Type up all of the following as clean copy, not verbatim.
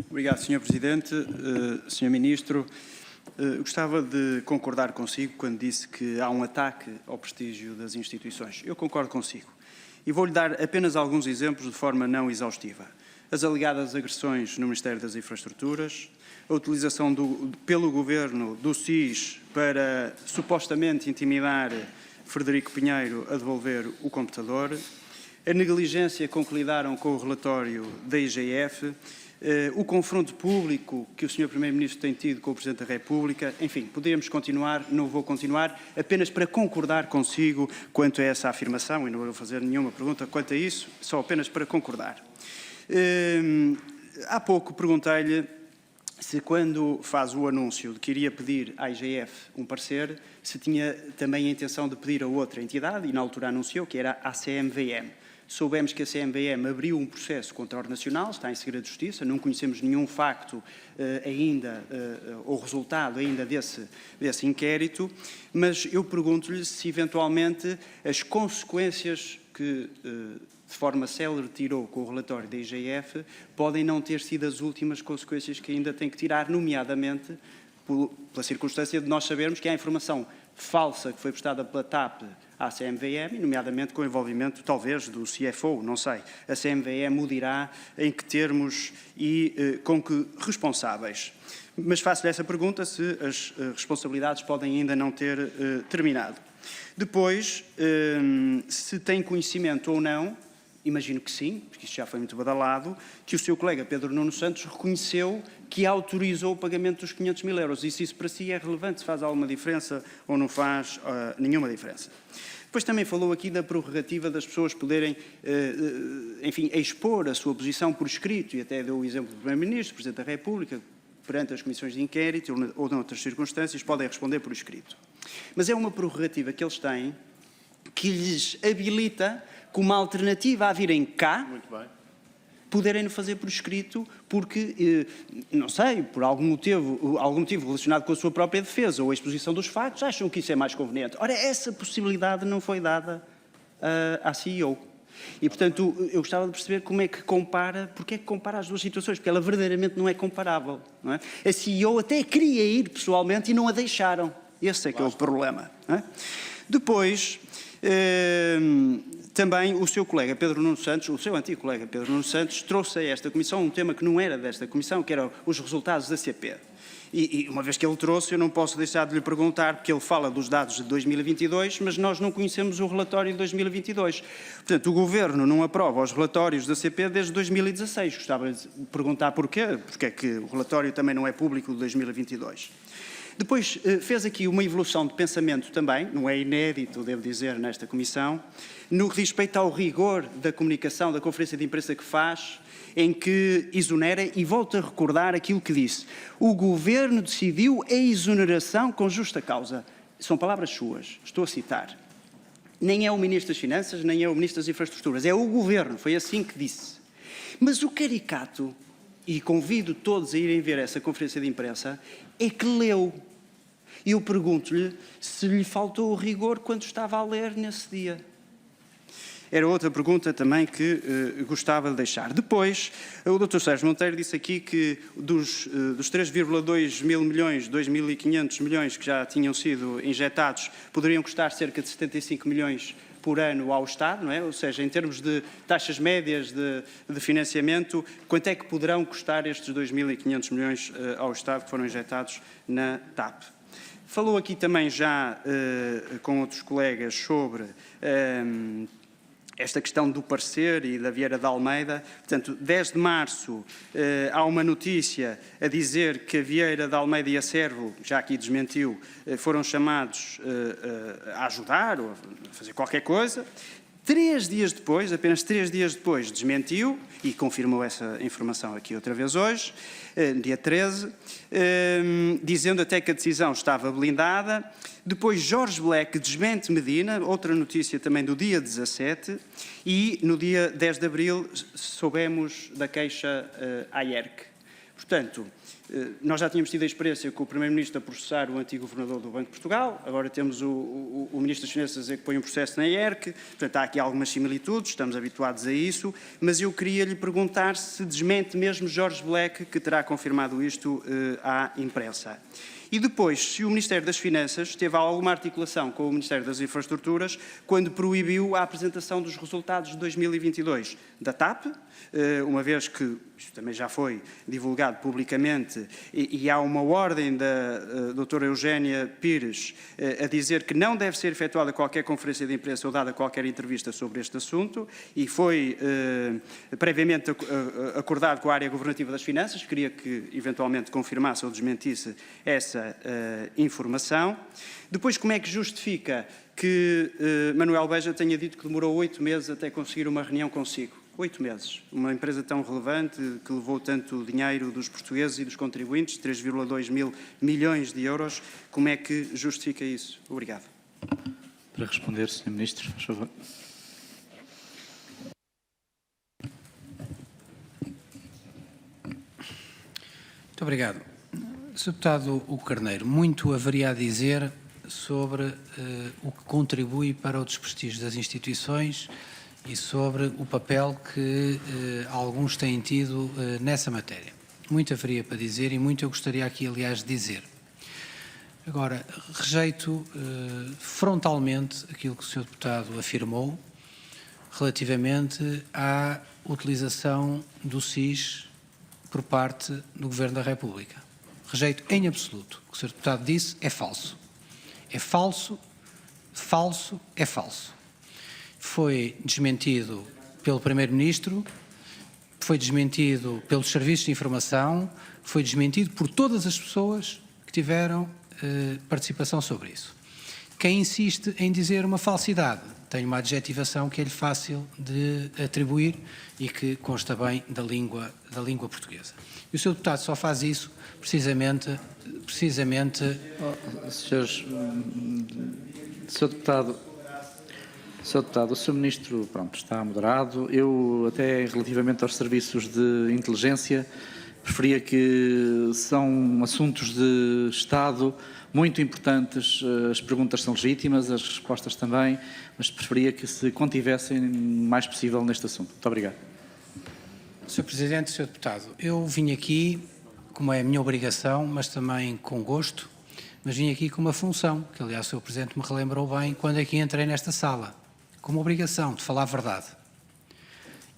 Obrigado, Sr. Presidente. Sr. Ministro, gostava de concordar consigo quando disse que há um ataque ao prestígio das instituições. Eu concordo consigo. E vou-lhe dar apenas alguns exemplos de forma não exaustiva. As alegadas agressões no Ministério das Infraestruturas, a utilização pelo Governo do SIS para supostamente intimidar Frederico Pinheiro a devolver o computador, a negligência com que lidaram com o relatório da IGF, o confronto público que o Sr. Primeiro-Ministro tem tido com o Presidente da República. Enfim, poderíamos continuar, não vou continuar, apenas para concordar consigo quanto a essa afirmação, e não vou fazer nenhuma pergunta quanto a isso, só apenas para concordar. Há pouco perguntei-lhe se quando faz o anúncio de que iria pedir à IGF um parecer, se tinha também a intenção de pedir a outra entidade, e na altura anunciou que era a CMVM. Soubemos que a CMVM abriu um processo contra a Ordem Nacional, está em segredo de justiça, não conhecemos nenhum facto ainda, ou resultado ainda desse inquérito, mas eu pergunto-lhe se eventualmente as consequências que de forma célere tirou com o relatório da IGF podem não ter sido as últimas consequências que ainda tem que tirar, nomeadamente pela circunstância de nós sabermos que há informação falsa que foi prestada pela TAP à CMVM, nomeadamente com o envolvimento, talvez, do CFO, não sei. A CMVM o dirá em que termos e com que responsáveis. Mas faço-lhe essa pergunta se as responsabilidades podem ainda não ter terminado. Depois, se tem conhecimento ou não, imagino que sim, porque isto já foi muito badalado, que o seu colega Pedro Nuno Santos reconheceu que autorizou o pagamento dos 500 mil euros. E se isso para si é relevante, se faz alguma diferença ou não faz nenhuma diferença. Depois também falou aqui da prerrogativa das pessoas poderem, enfim, expor a sua posição por escrito, e até deu o exemplo do Primeiro-Ministro, do Presidente da República, perante as comissões de inquérito ou noutras circunstâncias, podem responder por escrito. Mas é uma prerrogativa que eles têm que lhes habilita, como alternativa a virem cá, poderem fazer por escrito, porque, não sei, por algum motivo relacionado com a sua própria defesa ou a exposição dos factos, acham que isso é mais conveniente. Ora, essa possibilidade não foi dada à CEO. E, portanto, eu gostava de perceber como é que compara, porque é que compara as duas situações, porque ela verdadeiramente não é comparável. Não é? A CEO até queria ir pessoalmente e não a deixaram. Esse é que é o problema. Não é? Depois, também o seu colega Pedro Nuno Santos, o seu antigo colega Pedro Nuno Santos, trouxe a esta comissão um tema que não era desta comissão, que eram os resultados da CP. E uma vez que ele trouxe, eu não posso deixar de lhe perguntar, porque ele fala dos dados de 2022, mas nós não conhecemos o relatório de 2022. Portanto, o Governo não aprova os relatórios da CP desde 2016. Gostava de perguntar porquê, porque é que o relatório também não é público de 2022. Depois fez aqui uma evolução de pensamento também, não é inédito, devo dizer, nesta comissão, no que diz respeito ao rigor da comunicação, da conferência de imprensa que faz, em que exonera, e volto a recordar aquilo que disse. O Governo decidiu a exoneração com justa causa. São palavras suas, estou a citar. Nem é o Ministro das Finanças, nem é o Ministro das Infraestruturas, é o Governo, foi assim que disse. Mas o caricato, e convido todos a irem ver essa conferência de imprensa, é que leu. E eu pergunto-lhe se lhe faltou o rigor quando estava a ler nesse dia. Era outra pergunta também que gostava de deixar. Depois, o Dr. Sérgio Monteiro disse aqui que dos 3,2 mil milhões, 2.500 milhões que já tinham sido injetados, poderiam custar cerca de 75 milhões por ano ao Estado, não é? Ou seja, em termos de taxas médias de financiamento, quanto é que poderão custar estes 2.500 milhões ao Estado que foram injetados na TAP? Falou aqui também já com outros colegas sobre esta questão do parecer e da Vieira de Almeida. Portanto, 10 de março há uma notícia a dizer que a Vieira de Almeida e a Servo, já aqui desmentiu, foram chamados a ajudar ou a fazer qualquer coisa. 3 dias depois, apenas 3 dias depois, desmentiu e confirmou essa informação aqui outra vez hoje, dia 13, dizendo até que a decisão estava blindada. Depois Jorge Black desmente Medina, outra notícia também do dia 17, e no dia 10 de abril soubemos da queixa à IERC. Portanto, nós já tínhamos tido a experiência com o Primeiro-Ministro a processar o antigo Governador do Banco de Portugal, agora temos o Ministro das Finanças a dizer que põe um processo na IERC, portanto há aqui algumas similitudes, estamos habituados a isso, mas eu queria lhe perguntar se desmente mesmo Jorge Black, que terá confirmado isto à imprensa. E depois, se o Ministério das Finanças teve alguma articulação com o Ministério das Infraestruturas quando proibiu a apresentação dos resultados de 2022 da TAP, uma vez que isto também já foi divulgado publicamente e há uma ordem da doutora Eugénia Pires a dizer que não deve ser efetuada qualquer conferência de imprensa ou dada qualquer entrevista sobre este assunto e foi previamente acordado com a área governativa das finanças, queria que eventualmente confirmasse ou desmentisse essa informação. Depois, como é que justifica que Manuel Beja tenha dito que demorou 8 meses até conseguir uma reunião consigo? 8 meses. Uma empresa tão relevante, que levou tanto dinheiro dos portugueses e dos contribuintes, 3,2 mil milhões de euros, como é que justifica isso? Obrigado. Para responder, Sr. Ministro, por favor. Muito obrigado. Sr. Deputado Hugo Carneiro, muito haveria a dizer sobre o que contribui para o desprestígio das instituições e sobre o papel que alguns têm tido nessa matéria. Muito haveria para dizer e muito eu gostaria aqui, aliás, de dizer. Agora, rejeito frontalmente aquilo que o Sr. Deputado afirmou relativamente à utilização do SIS por parte do Governo da República. Rejeito em absoluto. O que o Sr. Deputado disse é falso. É falso, falso, é falso. Foi desmentido pelo Primeiro-Ministro, foi desmentido pelos serviços de informação, foi desmentido por todas as pessoas que tiveram participação sobre isso. Quem insiste em dizer uma falsidade tem uma adjetivação que é-lhe fácil de atribuir e que consta bem da língua portuguesa. E o Sr. Deputado só faz isso precisamente... Sr. Deputado, o Sr. Ministro, pronto, está moderado. Eu, até relativamente aos serviços de inteligência, preferia que são assuntos de Estado muito importantes, as perguntas são legítimas, as respostas também, mas preferia que se contivessem o mais possível neste assunto. Muito obrigado. Sr. Presidente, Sr. Deputado, eu vim aqui, como é a minha obrigação, mas também com gosto, mas vim aqui com uma função, que aliás o Sr. Presidente me relembrou bem quando aqui entrei nesta sala, com uma obrigação de falar a verdade.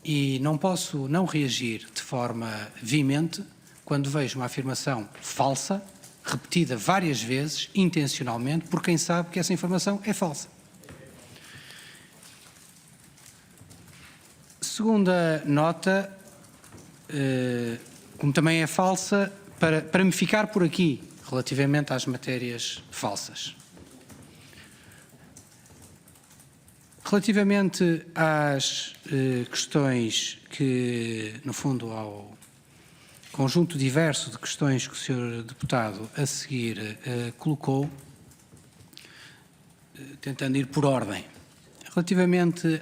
E não posso não reagir de forma veemente quando vejo uma afirmação falsa, repetida várias vezes, intencionalmente, por quem sabe que essa informação é falsa. Segunda nota, como também é falsa, para me ficar por aqui, relativamente às matérias falsas. Relativamente às questões que, no fundo, ao conjunto diverso de questões que o Sr. Deputado a seguir colocou, tentando ir por ordem. Relativamente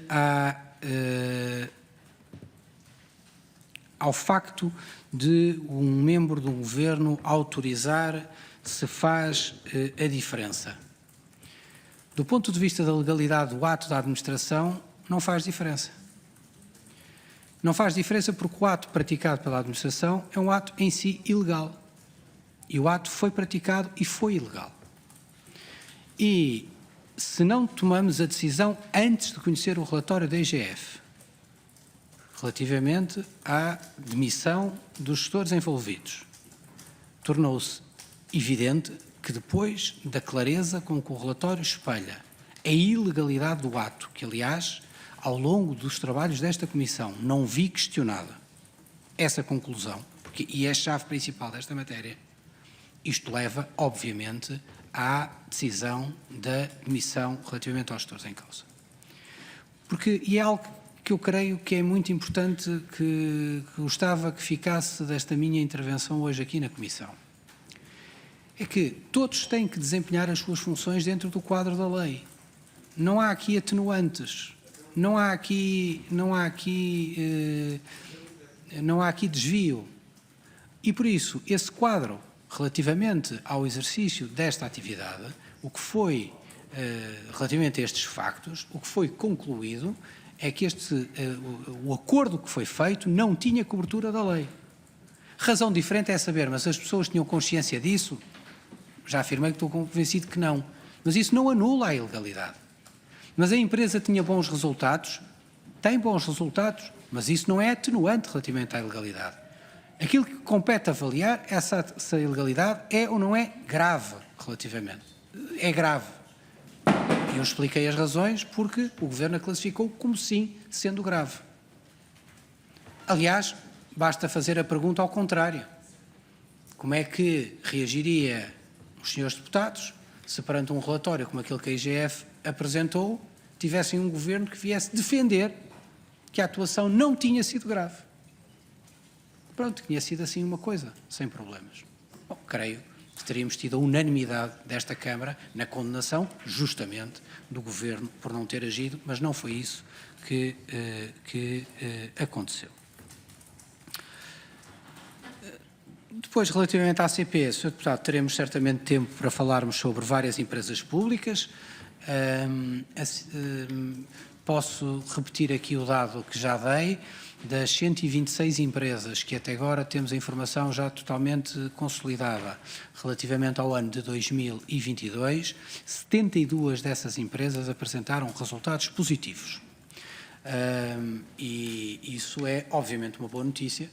ao facto de um membro do Governo autorizar se faz a diferença. Do ponto de vista da legalidade do ato da administração, não faz diferença. Não faz diferença porque o ato praticado pela administração é um ato em si ilegal. E o ato foi praticado e foi ilegal. E se não tomamos a decisão antes de conhecer o relatório da IGF, relativamente à demissão dos gestores envolvidos, tornou-se evidente que depois da clareza com que o relatório espelha a ilegalidade do ato, que aliás, ao longo dos trabalhos desta Comissão, não vi questionada essa conclusão, e é a chave principal desta matéria, isto leva, obviamente, à decisão da demissão relativamente aos gestores em causa. E é algo que eu creio que é muito importante, que gostava que ficasse desta minha intervenção hoje aqui na Comissão. É que todos têm que desempenhar as suas funções dentro do quadro da lei. Não há aqui atenuantes, não há aqui desvio. E, por isso, esse quadro, relativamente ao exercício desta atividade, o que foi, relativamente a estes factos, o que foi concluído é que o acordo que foi feito não tinha cobertura da lei. Razão diferente é saber, mas as pessoas tinham consciência disso? Já afirmei que estou convencido que não. Mas isso não anula a ilegalidade. Mas a empresa tinha bons resultados? Tem bons resultados, mas isso não é atenuante relativamente à ilegalidade. Aquilo que compete avaliar é se a ilegalidade é ou não é grave relativamente. É grave. E eu expliquei as razões porque o Governo a classificou como sim, sendo grave. Aliás, basta fazer a pergunta ao contrário. Como é que reagiria os senhores deputados se perante um relatório como aquele que a IGF apresentou, tivessem um Governo que viesse defender que a atuação não tinha sido grave? Pronto, tinha sido assim uma coisa, sem problemas. Bom, creio que teríamos tido a unanimidade desta Câmara na condenação, justamente, do Governo por não ter agido, mas não foi isso que aconteceu. Depois, relativamente à ACP, Sr. Deputado, teremos certamente tempo para falarmos sobre várias empresas públicas. Posso repetir aqui o dado que já dei. Das 126 empresas que até agora temos a informação já totalmente consolidada relativamente ao ano de 2022, 72 dessas empresas apresentaram resultados positivos. E isso é, obviamente, uma boa notícia.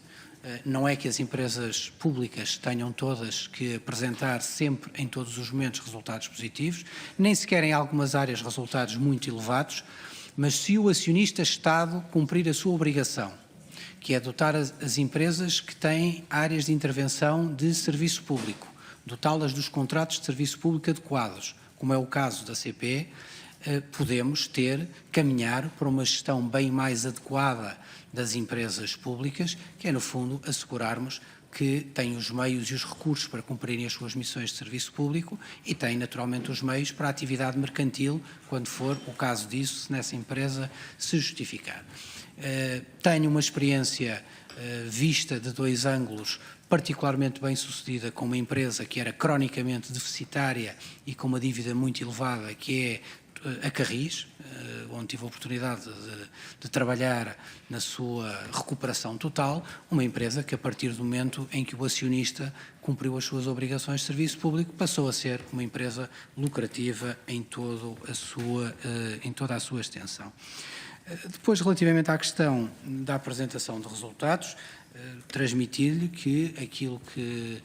Não é que as empresas públicas tenham todas que apresentar sempre, em todos os momentos, resultados positivos, nem sequer em algumas áreas resultados muito elevados, mas se o acionista-Estado cumprir a sua obrigação, que é dotar as empresas que têm áreas de intervenção de serviço público, dotá-las dos contratos de serviço público adequados, como é o caso da CP, podemos caminhar para uma gestão bem mais adequada das empresas públicas, que é, no fundo, assegurarmos que têm os meios e os recursos para cumprirem as suas missões de serviço público e têm, naturalmente, os meios para a atividade mercantil, quando for o caso disso, se nessa empresa se justificar. Tenho uma experiência vista de 2 ângulos particularmente bem sucedida com uma empresa que era cronicamente deficitária e com uma dívida muito elevada, que é a Carris, onde tive a oportunidade de trabalhar na sua recuperação total, uma empresa que, a partir do momento em que o acionista cumpriu as suas obrigações de serviço público, passou a ser uma empresa lucrativa em toda a sua extensão. Depois, relativamente à questão da apresentação de resultados, transmitir-lhe que aquilo que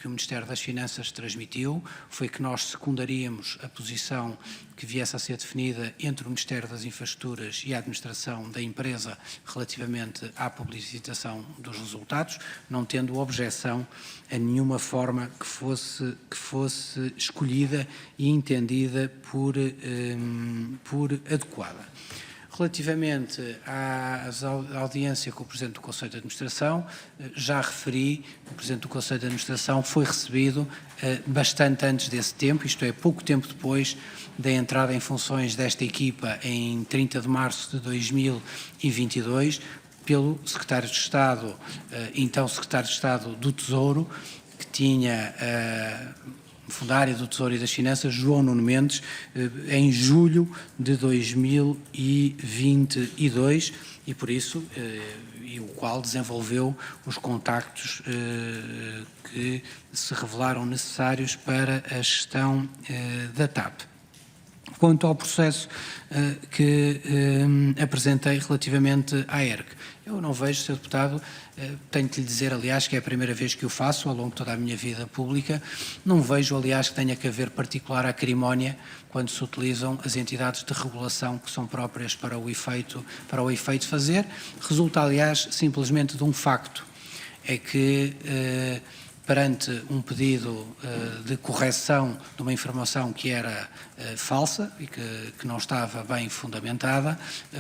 o Ministério das Finanças transmitiu foi que nós secundaríamos a posição que viesse a ser definida entre o Ministério das Infraestruturas e a administração da empresa relativamente à publicitação dos resultados, não tendo objeção a nenhuma forma que fosse escolhida e entendida por adequada. Relativamente à audiência com o Presidente do Conselho de Administração, já referi que o Presidente do Conselho de Administração foi recebido bastante antes desse tempo, isto é, pouco tempo depois da entrada em funções desta equipa em 30 de março de 2022, pelo Secretário de Estado, então Secretário de Estado do Tesouro, que tinha fundário do Tesouro e das Finanças, João Nuno Mendes, em julho de 2022 e por isso, o qual desenvolveu os contactos que se revelaram necessários para a gestão da TAP. Quanto ao processo que apresentei relativamente à ERC, eu não vejo, Sr. Deputado, tenho de lhe dizer, aliás, que é a primeira vez que o faço ao longo de toda a minha vida pública, não vejo, aliás, que tenha que haver particular acrimónia quando se utilizam as entidades de regulação que são próprias para o efeito fazer. Resulta, aliás, simplesmente de um facto, é que perante um pedido de correção de uma informação que era falsa e que não estava bem fundamentada,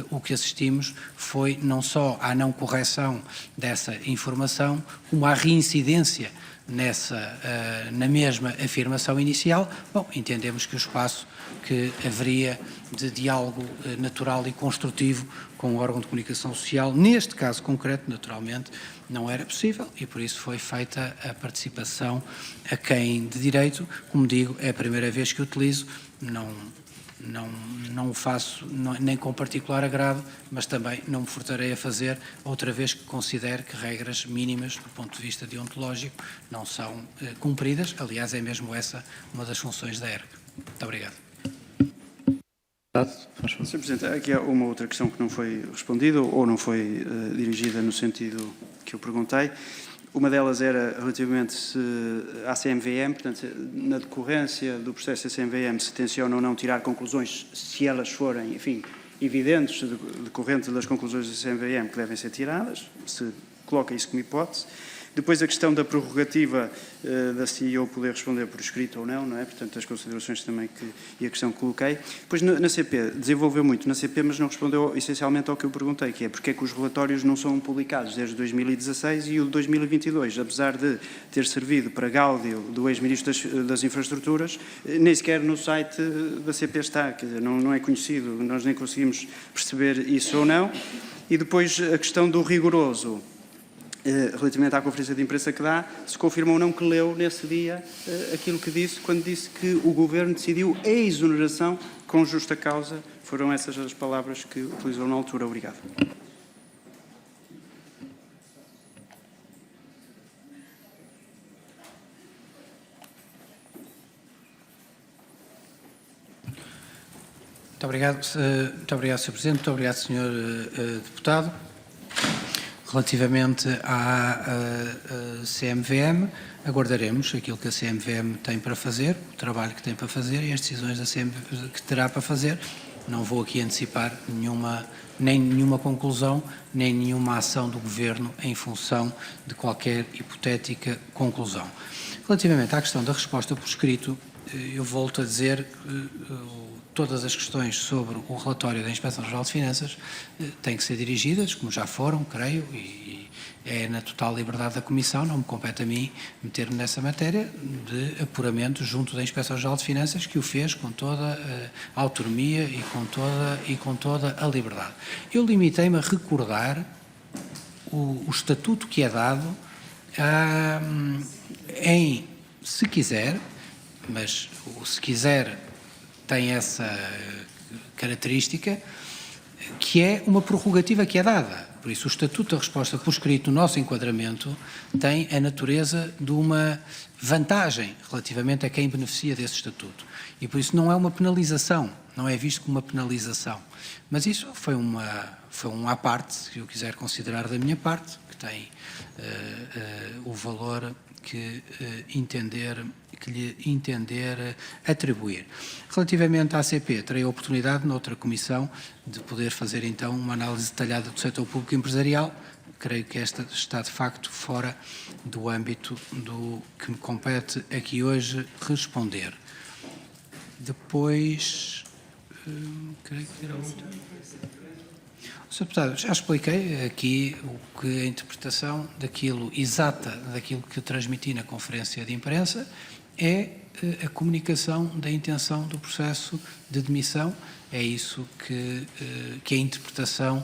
o que assistimos foi não só à não correção dessa informação, como à reincidência na mesma afirmação inicial. Bom, entendemos que o espaço que haveria de diálogo natural e construtivo com o órgão de comunicação social. Neste caso concreto, naturalmente, não era possível e por isso foi feita a participação a quem de direito. Como digo, é a primeira vez que utilizo, não o faço nem com particular agrado, mas também não me furtarei a fazer outra vez que considere que regras mínimas do ponto de vista deontológico não são cumpridas. Aliás, é mesmo essa uma das funções da ERC. Muito obrigado. Sr. Presidente, aqui há uma outra questão que não foi respondida ou não foi dirigida no sentido que eu perguntei. Uma delas era relativamente à CMVM, portanto, na decorrência do processo da CMVM, se tenciona ou não tirar conclusões, se elas forem, enfim, evidentes, decorrente das conclusões da CMVM que devem ser tiradas, se coloca isso como hipótese. Depois a questão da prerrogativa da CEO poder responder por escrito ou não, não é? Portanto, as considerações também e a questão que coloquei. Depois na CP, desenvolveu muito na CP, mas não respondeu essencialmente ao que eu perguntei, que é porque é que os relatórios não são publicados desde 2016 e o de 2022, apesar de ter servido para gáudio do ex-ministro das Infraestruturas, nem sequer no site da CP está, quer dizer, não é conhecido, nós nem conseguimos perceber isso ou não. E depois a questão do rigoroso, relativamente à conferência de imprensa que dá, se confirma ou não que leu nesse dia aquilo que disse, quando disse que o Governo decidiu a exoneração com justa causa. Foram essas as palavras que utilizou na altura. Obrigado. Muito obrigado, Sr. Presidente. Muito obrigado, Sr. Deputado. Relativamente à CMVM, aguardaremos aquilo que a CMVM tem para fazer, o trabalho que tem para fazer e as decisões da CMVM que terá para fazer. Não vou aqui antecipar nem nenhuma conclusão, nem nenhuma ação do Governo em função de qualquer hipotética conclusão. Relativamente à questão da resposta por escrito, eu volto a dizer que todas as questões sobre o relatório da Inspeção-Geral de Finanças têm que ser dirigidas, como já foram, creio, e é na total liberdade da Comissão, não me compete a mim meter-me nessa matéria de apuramento junto da Inspeção-Geral de Finanças, que o fez com toda a autonomia e com toda a liberdade. Eu limitei-me a recordar o estatuto que é dado se quiser, mas o se quiser tem essa característica, que é uma prerrogativa que é dada. Por isso, o Estatuto da Resposta por Escrito, no nosso enquadramento, tem a natureza de uma vantagem relativamente a quem beneficia desse Estatuto. E, por isso, não é uma penalização, não é visto como uma penalização. Mas isso foi uma parte, que eu quiser considerar da minha parte, que tem o valor que lhe entender atribuir. Relativamente à ACP, terei a oportunidade, noutra comissão, de poder fazer então uma análise detalhada do setor público empresarial. Creio que esta está de facto fora do âmbito do que me compete aqui hoje responder. Depois, creio que era outra. Sr. Deputado, já expliquei aqui a interpretação exata daquilo que transmiti na conferência de imprensa é a comunicação da intenção do processo de demissão. É isso que é a interpretação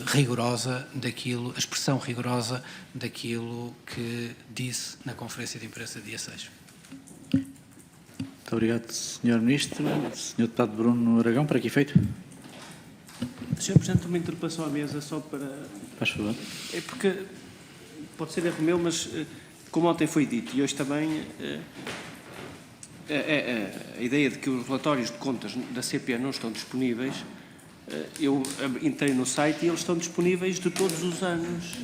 rigorosa daquilo, a expressão rigorosa daquilo que disse na conferência de imprensa dia 6. Muito obrigado, Sr. Ministro. Sr. Deputado Bruno Aragão, para que efeito? Sr. Presidente, uma interpelação à mesa só para... Faz favor. É porque, pode ser erro meu, mas como ontem foi dito e hoje também, a ideia de que os relatórios de contas da CP não estão disponíveis, eu entrei no site e eles estão disponíveis de todos os anos.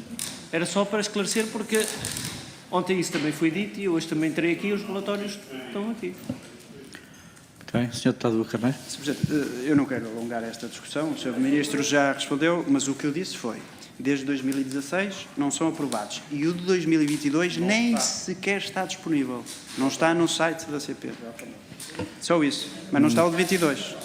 Era só para esclarecer, porque ontem isso também foi dito e hoje também entrei aqui e os relatórios estão aqui. Bem, Sr. Deputado Carneiro. Sr. Presidente, eu não quero alongar esta discussão, o Sr. Ministro já respondeu, mas o que eu disse foi, desde 2016 não são aprovados e o de 2022 nem sequer está disponível, não está no site da CP. Só isso, mas não está o de 22.